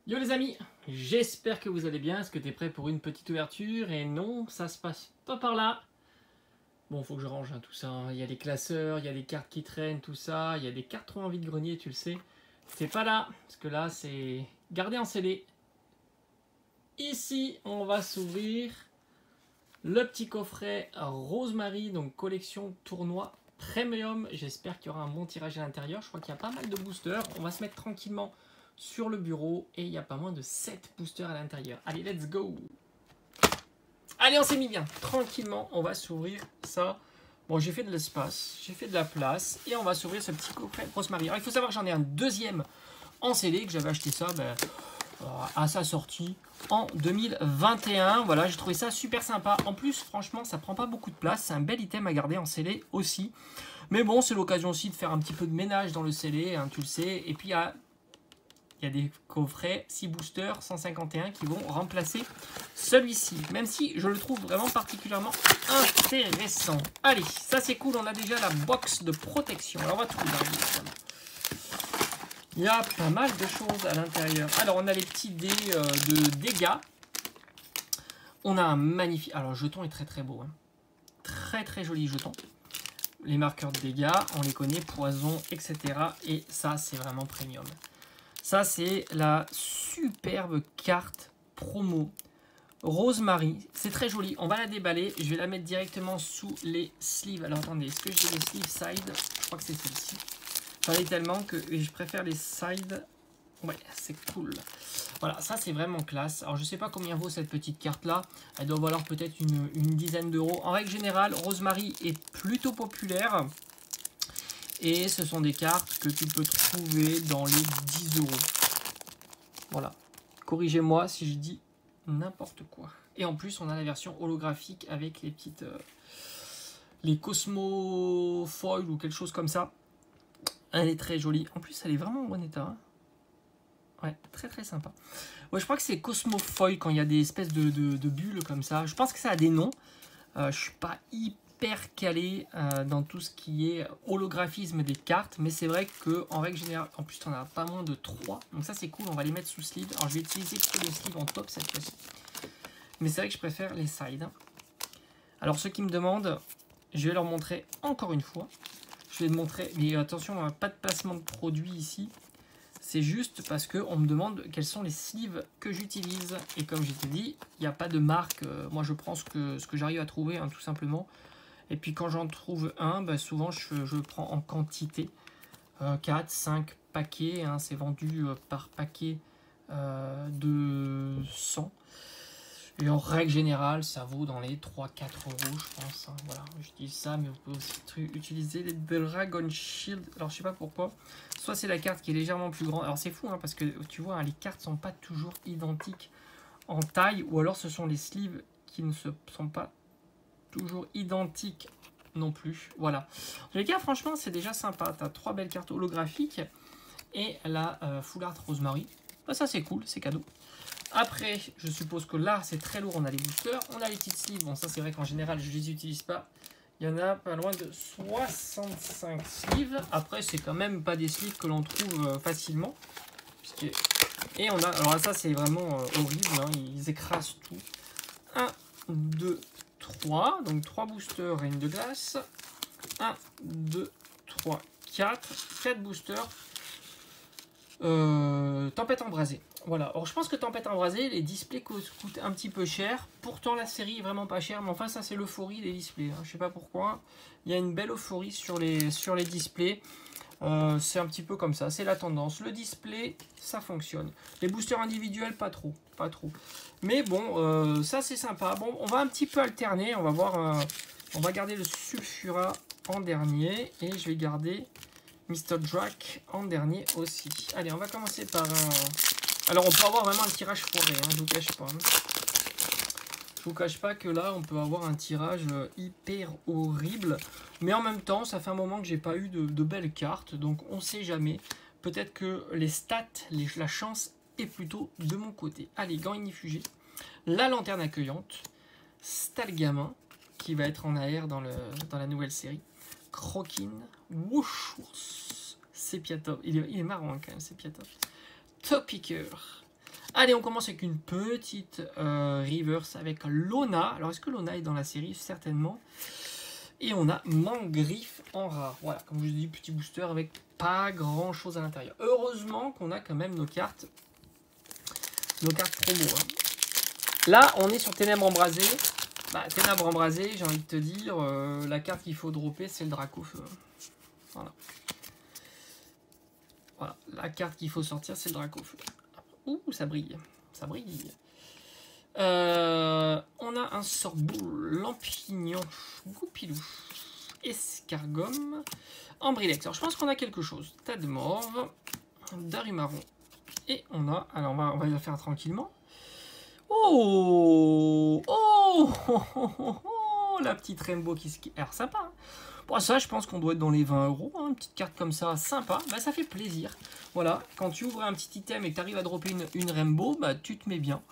Yo les amis, j'espère que vous allez bien. Est-ce que tu es prêt pour une petite ouverture? Et non, ça se passe pas par là. Bon, faut que je range tout ça, hein. Il y a des classeurs, il y a des cartes qui traînent, tout ça. Il y a des cartes trop envie de grenier, tu le sais. C'est pas là, parce que là, c'est gardé en scellé. Ici, on va s'ouvrir le petit coffret Rosemary, donc collection tournoi premium. J'espère qu'il y aura un bon tirage à l'intérieur. Je crois qu'il y a pas mal de boosters. On va se mettre tranquillement sur le bureau et il y a pas moins de 7 boosters à l'intérieur. Allez, let's go! Allez, on s'est mis bien. Tranquillement, on va s'ouvrir ça. Bon, j'ai fait de l'espace, j'ai fait de la place et on va s'ouvrir ce petit coffret Rosemary. Alors, il faut savoir que j'en ai un deuxième en CD, que j'avais acheté ça à sa sortie en 2021. Voilà, j'ai trouvé ça super sympa. En plus, franchement, ça prend pas beaucoup de place. C'est un bel item à garder en scellé aussi. Mais bon, c'est l'occasion aussi de faire un petit peu de ménage dans le scellé, hein, tu le sais. Et puis, il y a des coffrets 6 boosters 151 qui vont remplacer celui-ci. Même si je le trouve vraiment particulièrement intéressant. Allez, ça c'est cool. On a déjà la box de protection. Alors, on va tout regarder. Il y a pas mal de choses à l'intérieur. Alors, on a les petits dés de dégâts. On a un magnifique... Alors, le jeton est très très beau. Hein. Très très joli jeton. Les marqueurs de dégâts, on les connaît, poison, etc. Et ça, c'est vraiment premium. Ça, c'est la superbe carte promo Rosemary. C'est très joli. On va la déballer. Je vais la mettre directement sous les sleeves. Alors, attendez, est-ce que j'ai les sleeves side? Je crois que c'est celle-ci. J'en ai tellement que je préfère les side. Ouais, c'est cool. Voilà, ça, c'est vraiment classe. Alors, je ne sais pas combien vaut cette petite carte-là. Elle doit valoir peut-être une dizaine d'euros. En règle générale, Rosemary est plutôt populaire. Et ce sont des cartes que tu peux trouver dans les 10 euros. Voilà. Corrigez-moi si je dis n'importe quoi. Et en plus, on a la version holographique avec les petites... les Cosmo Foil ou quelque chose comme ça. Elle est très jolie. En plus, elle est vraiment en bon état. Hein. Ouais, très très sympa. Ouais, je crois que c'est Cosmo Foil quand il y a des espèces de bulles comme ça. Je pense que ça a des noms. Je suis pas hyper calé dans tout ce qui est holographisme des cartes, mais c'est vrai qu'en règle générale, en plus on a pas moins de 3, donc ça c'est cool, on va les mettre sous sleeve. Alors je vais utiliser que les sleeves en top cette fois-ci, mais c'est vrai que je préfère les sides. Alors ceux qui me demandent, je vais leur montrer encore une fois, je vais te montrer, mais attention, pas de placement de produit ici, c'est juste parce qu'on me demande quels sont les sleeves que j'utilise. Et comme je t'ai dit, il n'y a pas de marque. Moi, je prends ce que j'arrive à trouver, hein, tout simplement. Et puis, quand j'en trouve un, bah, souvent, je prends en quantité. 4, 5 paquets. Hein, c'est vendu par paquet de 100. Et en règle générale, ça vaut dans les 3-4 euros, je pense. Hein. Voilà, j'utilise ça, mais vous pouvez aussi utiliser les Dragon Shield. Alors, je sais pas pourquoi. Soit c'est la carte qui est légèrement plus grande. Alors, c'est fou, hein, parce que tu vois, hein, les cartes sont pas toujours identiques en taille. Ou alors, ce sont les sleeves qui ne sont pas toujours identiques non plus. Voilà. Les cas, franchement, c'est déjà sympa. Tu as 3 belles cartes holographiques et la Full Art Rosemary. Bah, ça, c'est cool, c'est cadeau. Après, je suppose que là, c'est très lourd, on a les boosters, on a les petites sleeves. Bon, ça, c'est vrai qu'en général, je ne les utilise pas. Il y en a pas loin de 65 sleeves. Après, c'est quand même pas des sleeves que l'on trouve facilement. Et on a, alors ça, c'est vraiment horrible, hein, ils écrasent tout. 1, 2, 3. Donc 3 boosters et une de glace. 1, 2, 3, 4. 4 boosters. Tempête embrasée. Voilà, alors je pense que Tempête embrasée, les displays coûtent un petit peu cher. Pourtant la série est vraiment pas chère, mais enfin ça c'est l'euphorie des displays. Hein. Je sais pas pourquoi. Il y a une belle euphorie sur les displays. C'est un petit peu comme ça, c'est la tendance. Le display, ça fonctionne. Les boosters individuels, pas trop. Pas trop. Mais bon, ça c'est sympa. Bon, on va un petit peu alterner. On va voir. On va garder le Sulfura en dernier. Et je vais garder Mr. Drac en dernier aussi. Allez, on va commencer par un... Alors, on peut avoir vraiment un tirage foiré, hein, je vous cache pas. Hein. Je vous cache pas que là, on peut avoir un tirage hyper horrible. Mais en même temps, ça fait un moment que j'ai pas eu de belles cartes. Donc, on sait jamais. Peut-être que les stats, la chance est plutôt de mon côté. Allez, gants inifugés. La lanterne accueillante. Stalgamin, qui va être en AR dans la nouvelle série. Crokin. Wushours. Sepiatop. Il est marrant hein, quand même, Sepiatop. Topicker. Allez, on commence avec une petite reverse avec Lona. Alors, est-ce que Lona est dans la série? Certainement. Et on a Mangriffe en rare. Voilà, comme je vous dis, petit booster avec pas grand-chose à l'intérieur. Heureusement qu'on a quand même nos cartes promo. Hein. Là, on est sur Ténèbres Embrasées. Bah, Ténèbres Embrasées, j'ai envie de te dire, la carte qu'il faut dropper, c'est le Dracofeu. Voilà. Voilà, la carte qu'il faut sortir, c'est le Dracofeu. Ouh, ça brille. Ça brille. On a un Sorboule, Lampignon, Goupilou, Escargome, Ambrilex. Alors je pense qu'on a quelque chose. Tas de morve, Darumaron. Et on a. Alors on va le faire tranquillement. Oh, oh, oh, oh, oh, oh, la petite Rainbow qui a l'air sympa. Hein. Bon, ça, je pense qu'on doit être dans les 20 €. Hein, une petite carte comme ça, sympa. Bah, ça fait plaisir. Voilà, quand tu ouvres un petit item et que tu arrives à dropper une Rainbow, bah, tu te mets bien.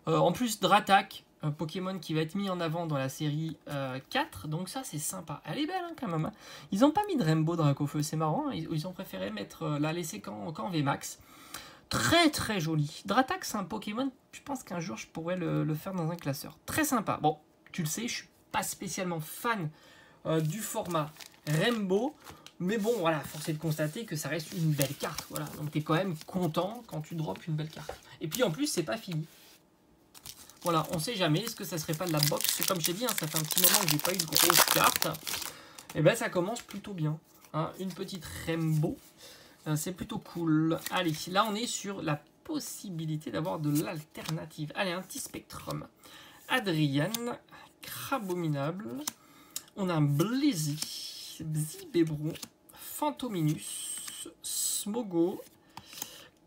En plus, Dratak, un Pokémon qui va être mis en avant dans la série 4. Donc ça, c'est sympa. Elle est belle hein, quand même. Hein. Ils n'ont pas mis de Rainbow Dracofeu, c'est marrant. Hein. Ils ont préféré la laisser qu'en VMAX. Très très joli. Dratak, c'est un Pokémon, je pense qu'un jour, je pourrais le faire dans un classeur. Très sympa. Bon, tu le sais, je suis pas spécialement fan du format Rainbow. Mais bon, voilà, force est de constater que ça reste une belle carte. Voilà, donc tu es quand même content quand tu drops une belle carte. Et puis en plus, c'est pas fini. Voilà, on sait jamais, est-ce que ça serait pas de la box? Comme je t'ai dit, hein, ça fait un petit moment que j'ai pas eu de grosse carte. Et ben ça commence plutôt bien. Hein, une petite Rainbow, c'est plutôt cool. Allez, là on est sur la possibilité d'avoir de l'alternative. Allez, un petit Spectrum. Adriane, Crabominable. On a un Blizzy, Bzibébron, Fantominus, Smogo,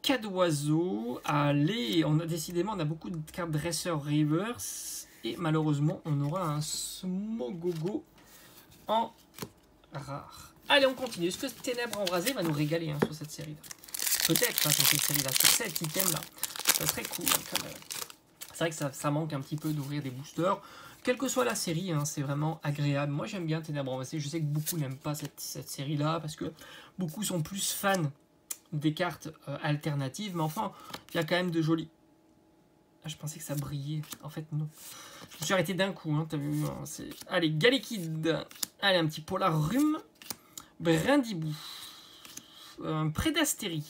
Cadoiseau. Allez, on a beaucoup de cartes dresseur reverse. Et malheureusement, on aura un Smogogo en rare. Allez, on continue. Est-ce que Ténèbres Embrasées va nous régaler hein, sur cette série-là? Peut-être hein, sur cette série-là, sur cet item-là. Ça serait cool hein, quand même. C'est vrai que ça manque un petit peu d'ouvrir des boosters. Quelle que soit la série, hein, c'est vraiment agréable. Moi, j'aime bien Ténèbres Embrasées. Je sais que beaucoup n'aiment pas cette série-là parce que beaucoup sont plus fans des cartes alternatives. Mais enfin, il y a quand même de jolies. Ah, je pensais que ça brillait. En fait, non. Je me suis arrêté d'un coup. Hein, t'as vu hein, allez, Galekid. Allez, un petit Polarum. Brindibou. Prédastérie.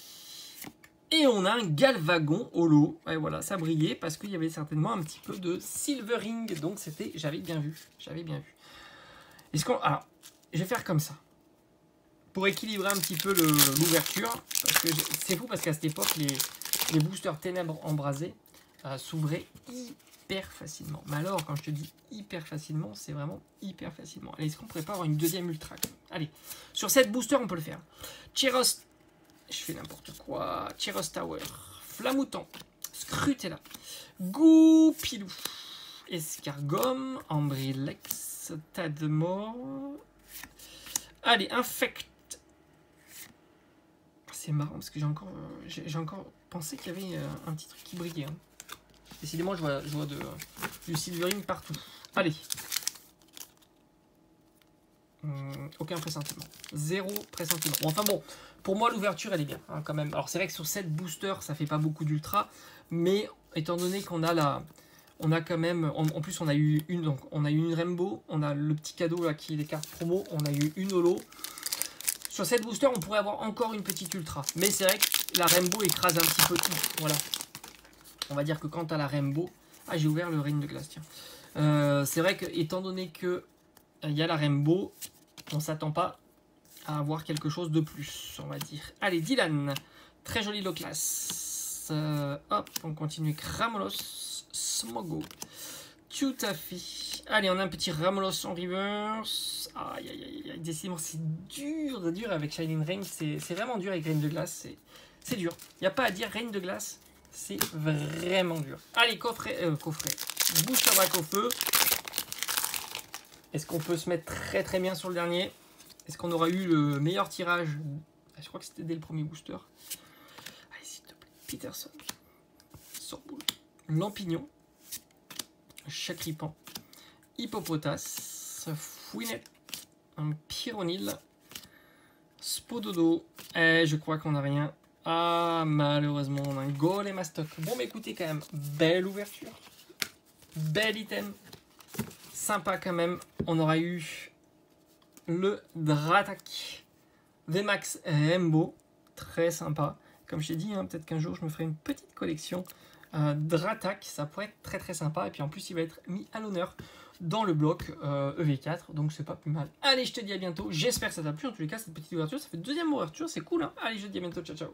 Et on a un Galvagon holo. Et voilà, ça brillait parce qu'il y avait certainement un petit peu de Silvering. Donc c'était, j'avais bien vu. Est-ce qu'on, alors, je vais faire comme ça pour équilibrer un petit peu l'ouverture. Parce que c'est fou parce qu'à cette époque, les boosters Ténèbres Embrasées s'ouvraient hyper facilement. Mais alors, quand je te dis hyper facilement, c'est vraiment hyper facilement. Allez, est-ce qu'on pourrait pas avoir une deuxième ultra? Allez, sur cette booster, on peut le faire. Cheros. Je fais n'importe quoi. Cheros Tower, Flamoutant, Scrutella, Goupilou, Escargome, Ambrilex, Tadmor. Allez, Infect. C'est marrant parce que j'ai encore pensé qu'il y avait un petit truc qui brillait. Hein. Décidément, je vois du Silvering partout. Allez. Aucun pressentiment. Zéro pressentiment. Bon, enfin bon, pour moi l'ouverture elle est bien hein, quand même. Alors c'est vrai que sur cette booster ça fait pas beaucoup d'ultra, mais étant donné qu'on a on a quand même, en plus on a eu une Rainbow, on a le petit cadeau là qui est les cartes promo, on a eu une holo. Sur cette booster on pourrait avoir encore une petite ultra, mais c'est vrai que la Rainbow écrase un petit peu tout. Voilà. On va dire que quant à la Rainbow, ah j'ai ouvert le Reine de Glace tiens. C'est vrai que étant donné que il y a la Rainbow, on s'attend pas à avoir quelque chose de plus, on va dire. Allez, Dylan, très joli low class. Hop, on continue avec Ramolos, Smogo, Tutafi. Allez, on a un petit Ramolos en reverse. Aïe, aïe, aïe, décidément, c'est dur avec Shining Rain. C'est vraiment dur avec Reine de Glace. C'est dur. Il n'y a pas à dire, Reine de Glace, c'est vraiment dur. Allez, coffret. Booster Dracofeu. Est-ce qu'on peut se mettre très très bien sur le dernier? Est-ce qu'on aura eu le meilleur tirage? Je crois que c'était dès le premier booster. Allez, s'il te plaît. Peterson. Sorboule. Lampignon. Chacripan. Hippopotas. Fouinette. Un Pyronil. Spododo. Je crois qu'on n'a rien. Ah, malheureusement, on a un Golem à stock. Bon, mais écoutez, quand même, belle ouverture. Bel item. Sympa quand même. On aura eu le Dratak VMAX Rainbow. Très sympa. Comme je t'ai dit, hein, peut-être qu'un jour, je me ferai une petite collection Dratak. Ça pourrait être très très sympa. Et puis en plus, il va être mis à l'honneur dans le bloc EV4. Donc, c'est pas plus mal. Allez, je te dis à bientôt. J'espère que ça t'a plu. En tous les cas, cette petite ouverture, ça fait deuxième ouverture. C'est cool, hein. Allez, je te dis à bientôt. Ciao, ciao.